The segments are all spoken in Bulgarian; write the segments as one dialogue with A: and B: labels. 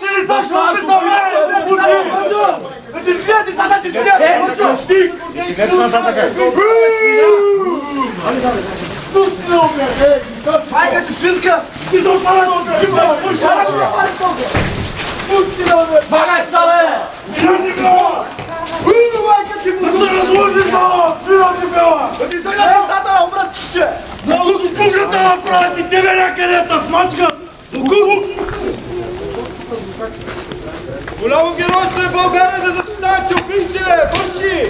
A: ще лица, ще опитаме! Майка ти свиска! Ти за отпада!
B: Багай сале!
A: Майка ти му да разложиш това! Свира ти бела! Да ти сега децата на обратчите! Много сучугата направят и тебе някъде та смачка! Голямо геройство е България да защитавате убийци, бе! Върши!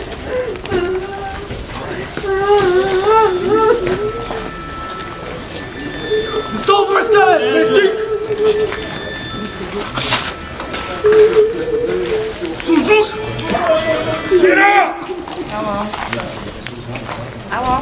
B: Не се обръщай! Крещик!
A: Суджук! Свира!
C: Ало.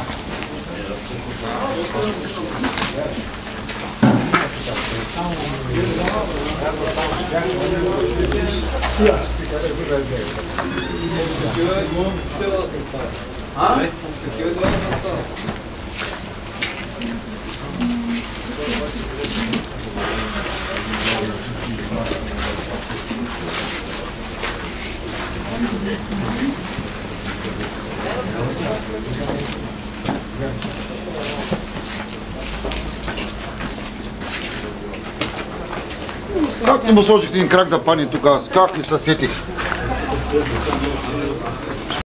D: Как не му сложих един крак да пани тук аз? Как не се сетих?